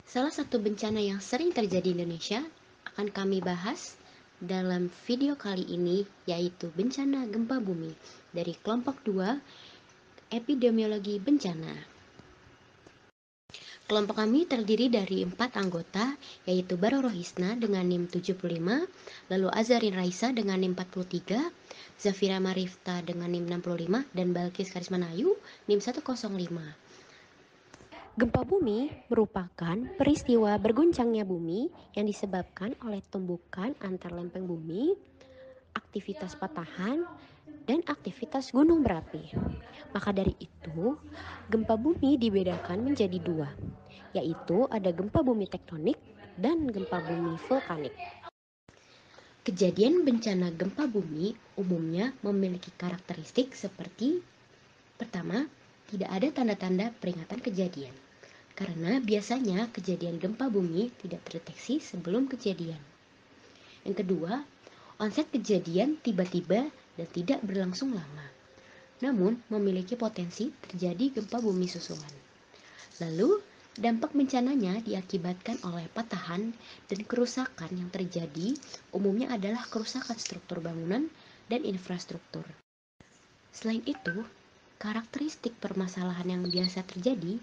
Salah satu bencana yang sering terjadi di Indonesia akan kami bahas dalam video kali ini, yaitu bencana gempa bumi dari kelompok 2 epidemiologi bencana. Kelompok kami terdiri dari 4 anggota, yaitu Baro Rohisna dengan NIM 75, lalu Azarin Raisa dengan NIM 43, Zafira Marifta dengan NIM 65, dan Balkis Karismanayu NIM 105. Gempa bumi merupakan peristiwa berguncangnya bumi yang disebabkan oleh tumbukan antar lempeng bumi, aktivitas patahan, dan aktivitas gunung berapi. Maka dari itu, gempa bumi dibedakan menjadi dua, yaitu ada gempa bumi tektonik dan gempa bumi vulkanik. Kejadian bencana gempa bumi umumnya memiliki karakteristik seperti: pertama, tidak ada tanda-tanda peringatan kejadian, karena biasanya kejadian gempa bumi tidak terdeteksi sebelum kejadian. Yang kedua, onset kejadian tiba-tiba dan tidak berlangsung lama, namun memiliki potensi terjadi gempa bumi susulan. Lalu, dampak bencananya diakibatkan oleh patahan dan kerusakan yang terjadi umumnya adalah kerusakan struktur bangunan dan infrastruktur. Selain itu, karakteristik permasalahan yang biasa terjadi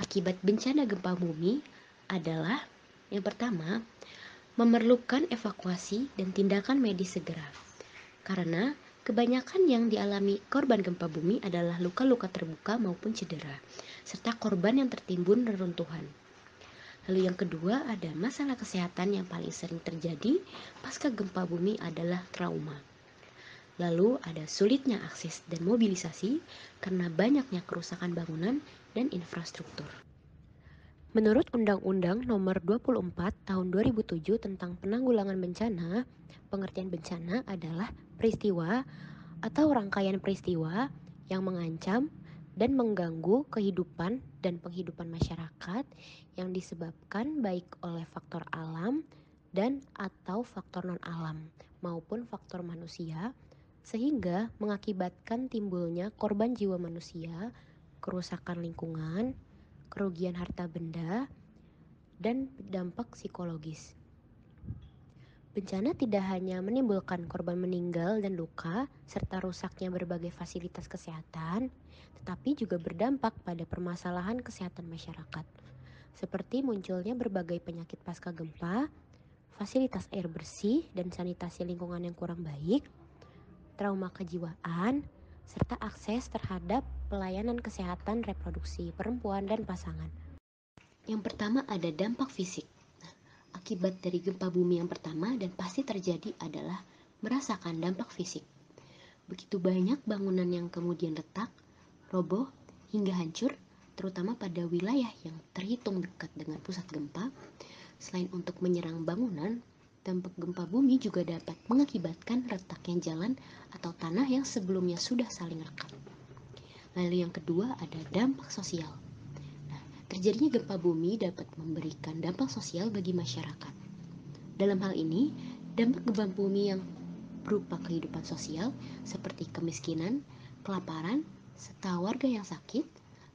akibat bencana gempa bumi adalah: yang pertama, memerlukan evakuasi dan tindakan medis segera. Karena kebanyakan yang dialami korban gempa bumi adalah luka-luka terbuka maupun cedera, serta korban yang tertimbun reruntuhan. Lalu yang kedua, ada masalah kesehatan yang paling sering terjadi pasca gempa bumi adalah trauma. Lalu ada sulitnya akses dan mobilisasi karena banyaknya kerusakan bangunan dan infrastruktur. Menurut Undang-Undang Nomor 24 Tahun 2007 tentang Penanggulangan Bencana, pengertian bencana adalah peristiwa atau rangkaian peristiwa yang mengancam dan mengganggu kehidupan dan penghidupan masyarakat yang disebabkan baik oleh faktor alam dan atau faktor non-alam maupun faktor manusia, sehingga mengakibatkan timbulnya korban jiwa manusia, kerusakan lingkungan, kerugian harta benda, dan dampak psikologis. Bencana tidak hanya menimbulkan korban meninggal dan luka, serta rusaknya berbagai fasilitas kesehatan, tetapi juga berdampak pada permasalahan kesehatan masyarakat, seperti munculnya berbagai penyakit pasca gempa, fasilitas air bersih dan sanitasi lingkungan yang kurang baik, trauma kejiwaan, serta akses terhadap pelayanan kesehatan reproduksi perempuan dan pasangan. Yang pertama ada dampak fisik. Akibat dari gempa bumi yang pertama dan pasti terjadi adalah merasakan dampak fisik. Begitu banyak bangunan yang kemudian retak, roboh, hingga hancur, terutama pada wilayah yang terhitung dekat dengan pusat gempa. Selain untuk menyerang bangunan, dampak gempa bumi juga dapat mengakibatkan retaknya jalan atau tanah yang sebelumnya sudah saling rekat. Lalu yang kedua ada dampak sosial. Terjadinya gempa bumi dapat memberikan dampak sosial bagi masyarakat. Dalam hal ini, dampak gempa bumi yang berupa kehidupan sosial seperti kemiskinan, kelaparan, serta warga yang sakit,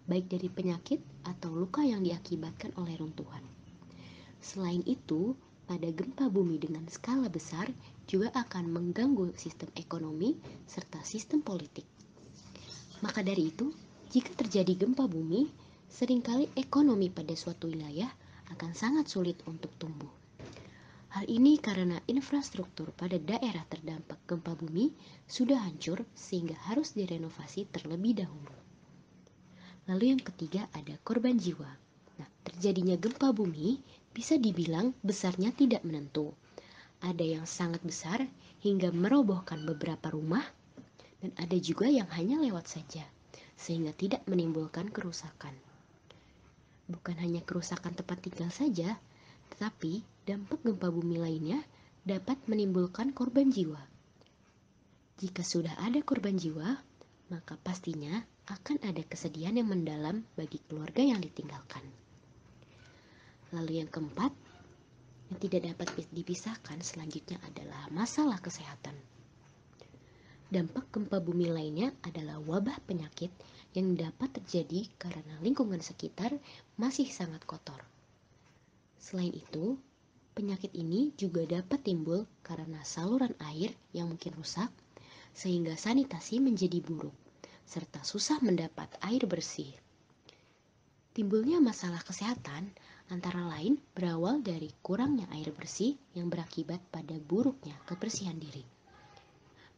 baik dari penyakit atau luka yang diakibatkan oleh runtuhan. Selain itu, pada gempa bumi dengan skala besar juga akan mengganggu sistem ekonomi serta sistem politik. Maka dari itu, jika terjadi gempa bumi, seringkali ekonomi pada suatu wilayah akan sangat sulit untuk tumbuh. Hal ini karena infrastruktur pada daerah terdampak gempa bumi sudah hancur sehingga harus direnovasi terlebih dahulu. Lalu yang ketiga ada korban jiwa. Terjadinya gempa bumi bisa dibilang besarnya tidak menentu. Ada yang sangat besar hingga merobohkan beberapa rumah, dan ada juga yang hanya lewat saja, sehingga tidak menimbulkan kerusakan. Bukan hanya kerusakan tempat tinggal saja, tetapi dampak gempa bumi lainnya dapat menimbulkan korban jiwa. Jika sudah ada korban jiwa, maka pastinya akan ada kesedihan yang mendalam bagi keluarga yang ditinggalkan. Lalu yang keempat, yang tidak dapat dipisahkan selanjutnya adalah masalah kesehatan. Dampak gempa bumi lainnya adalah wabah penyakit yang dapat terjadi karena lingkungan sekitar masih sangat kotor. Selain itu, penyakit ini juga dapat timbul karena saluran air yang mungkin rusak, sehingga sanitasi menjadi buruk, serta susah mendapat air bersih. Timbulnya masalah kesehatan antara lain berawal dari kurangnya air bersih yang berakibat pada buruknya kebersihan diri.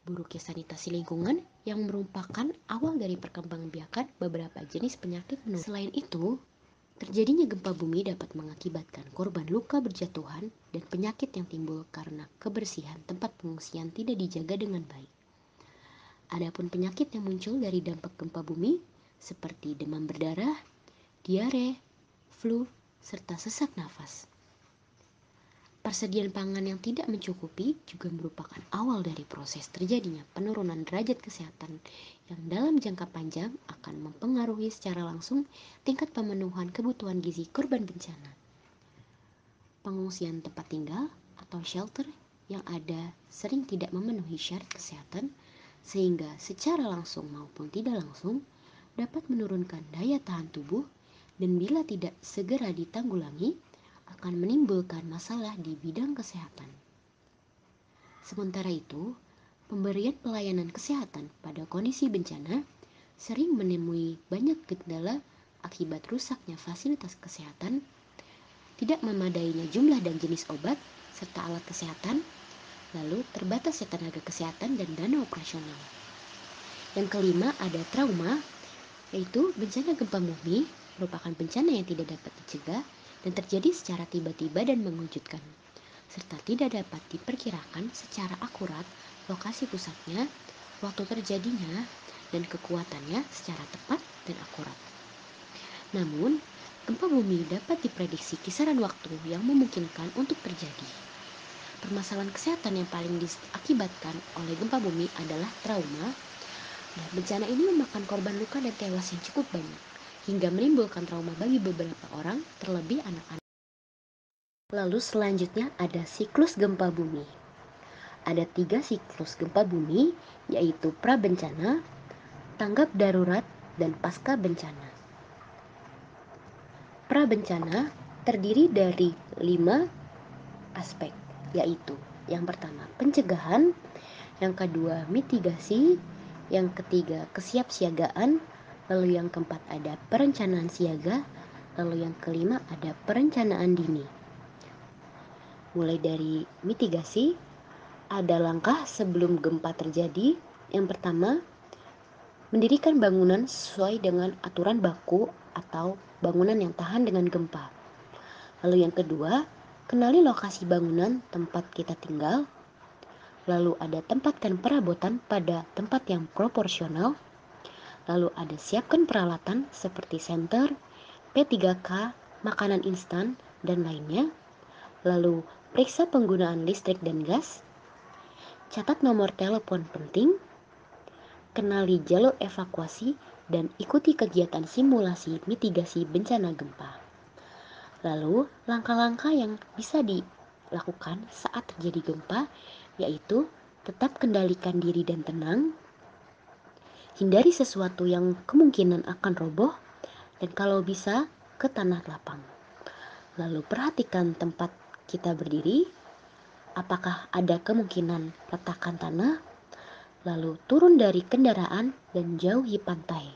Buruknya sanitasi lingkungan yang merupakan awal dari perkembangbiakan beberapa jenis penyakit menular. Selain itu, terjadinya gempa bumi dapat mengakibatkan korban luka berjatuhan dan penyakit yang timbul karena kebersihan tempat pengungsian tidak dijaga dengan baik. Adapun penyakit yang muncul dari dampak gempa bumi seperti demam berdarah, diare, flu, serta sesak nafas. Persediaan pangan yang tidak mencukupi juga merupakan awal dari proses terjadinya penurunan derajat kesehatan yang dalam jangka panjang akan mempengaruhi secara langsung tingkat pemenuhan kebutuhan gizi korban bencana. Pengungsian tempat tinggal atau shelter yang ada sering tidak memenuhi syarat kesehatan sehingga secara langsung maupun tidak langsung dapat menurunkan daya tahan tubuh dan bila tidak segera ditanggulangi akan menimbulkan masalah di bidang kesehatan. Sementara itu, pemberian pelayanan kesehatan pada kondisi bencana sering menemui banyak kendala akibat rusaknya fasilitas kesehatan, tidak memadainya jumlah dan jenis obat serta alat kesehatan, lalu terbatasnya tenaga kesehatan dan dana operasional. Yang kelima ada trauma, yaitu bencana gempa bumi merupakan bencana yang tidak dapat dicegah dan terjadi secara tiba-tiba dan mengejutkan, serta tidak dapat diperkirakan secara akurat lokasi pusatnya, waktu terjadinya, dan kekuatannya secara tepat dan akurat. Namun, gempa bumi dapat diprediksi kisaran waktu yang memungkinkan untuk terjadi. Permasalahan kesehatan yang paling diakibatkan oleh gempa bumi adalah trauma, dan bencana ini memakan korban luka dan tewas yang cukup banyak, hingga menimbulkan trauma bagi beberapa orang, terlebih anak-anak. Lalu selanjutnya ada siklus gempa bumi. Ada 3 siklus gempa bumi, yaitu pra-bencana, tanggap darurat, dan pasca bencana. Pra-bencana terdiri dari 5 aspek, yaitu yang pertama pencegahan, yang kedua mitigasi, yang ketiga kesiapsiagaan, lalu yang keempat ada perencanaan siaga, lalu yang kelima ada perencanaan dini. Mulai dari mitigasi, ada langkah sebelum gempa terjadi. Yang pertama, mendirikan bangunan sesuai dengan aturan baku atau bangunan yang tahan dengan gempa. Lalu yang kedua, kenali lokasi bangunan tempat kita tinggal. Lalu ada tempatkan perabotan pada tempat yang proporsional. Lalu ada siapkan peralatan seperti senter, P3K, makanan instan, dan lainnya. Lalu periksa penggunaan listrik dan gas. Catat nomor telepon penting. Kenali jalur evakuasi dan ikuti kegiatan simulasi mitigasi bencana gempa. Lalu, langkah-langkah yang bisa dilakukan saat terjadi gempa yaitu tetap kendalikan diri dan tenang, hindari sesuatu yang kemungkinan akan roboh, dan kalau bisa ke tanah lapang. Lalu perhatikan tempat kita berdiri, apakah ada kemungkinan retakan tanah, lalu turun dari kendaraan dan jauhi pantai.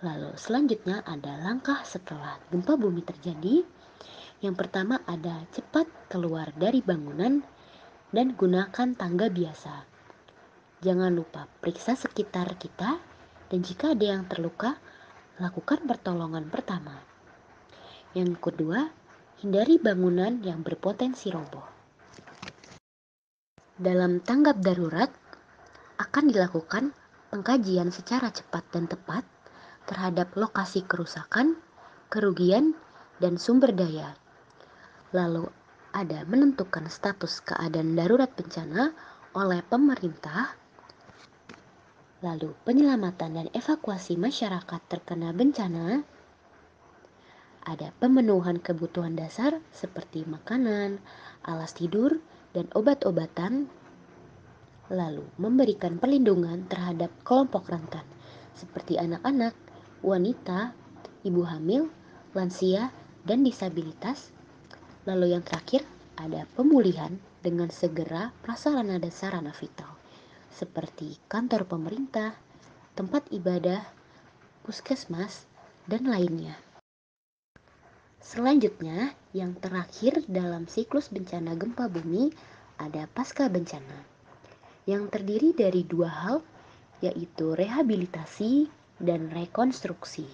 Lalu selanjutnya ada langkah setelah gempa bumi terjadi. Yang pertama ada cepat keluar dari bangunan dan gunakan tangga biasa. Jangan lupa periksa sekitar kita dan jika ada yang terluka, lakukan pertolongan pertama. Yang kedua, hindari bangunan yang berpotensi roboh. Dalam tanggap darurat, akan dilakukan pengkajian secara cepat dan tepat terhadap lokasi kerusakan, kerugian, dan sumber daya. Lalu ada menentukan status keadaan darurat bencana oleh pemerintah, lalu penyelamatan dan evakuasi masyarakat terkena bencana, ada pemenuhan kebutuhan dasar seperti makanan, alas tidur, dan obat-obatan, lalu memberikan perlindungan terhadap kelompok rentan seperti anak-anak, wanita, ibu hamil, lansia, dan disabilitas, Lalu yang terakhir ada pemulihan dengan segera prasarana dan sarana vital seperti kantor pemerintah, tempat ibadah, puskesmas, dan lainnya. Selanjutnya, yang terakhir dalam siklus bencana gempa bumi ada pasca bencana, yang terdiri dari dua hal, yaitu rehabilitasi dan rekonstruksi.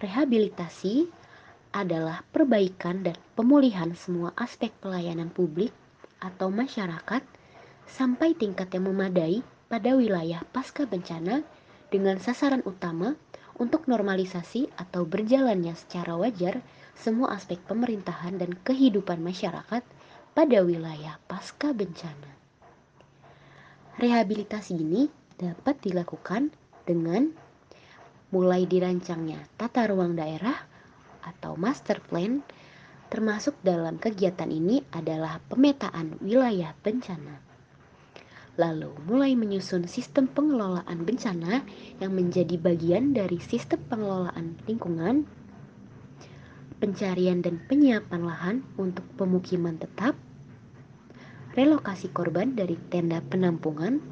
Rehabilitasi adalah perbaikan dan pemulihan semua aspek pelayanan publik atau masyarakat sampai tingkat yang memadai pada wilayah pasca bencana dengan sasaran utama untuk normalisasi atau berjalannya secara wajar semua aspek pemerintahan dan kehidupan masyarakat pada wilayah pasca bencana. Rehabilitasi ini dapat dilakukan dengan mulai dirancangnya tata ruang daerah atau master plan, termasuk dalam kegiatan ini adalah pemetaan wilayah bencana. Lalu mulai menyusun sistem pengelolaan bencana yang menjadi bagian dari sistem pengelolaan lingkungan, pencarian dan penyiapan lahan untuk pemukiman tetap, relokasi korban dari tenda penampungan,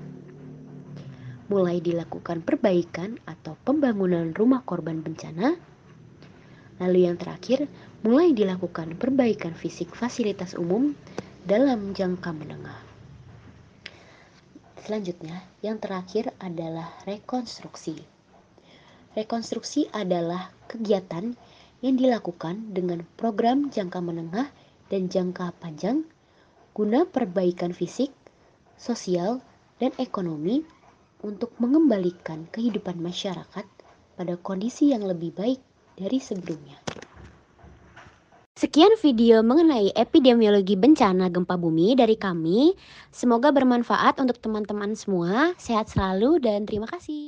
mulai dilakukan perbaikan atau pembangunan rumah korban bencana, lalu yang terakhir mulai dilakukan perbaikan fisik fasilitas umum dalam jangka menengah. Selanjutnya, yang terakhir adalah rekonstruksi. Rekonstruksi adalah kegiatan yang dilakukan dengan program jangka menengah dan jangka panjang guna perbaikan fisik, sosial, dan ekonomi untuk mengembalikan kehidupan masyarakat pada kondisi yang lebih baik dari sebelumnya. Sekian video mengenai epidemiologi bencana gempa bumi dari kami. Semoga bermanfaat untuk teman-teman semua. Sehat selalu dan terima kasih.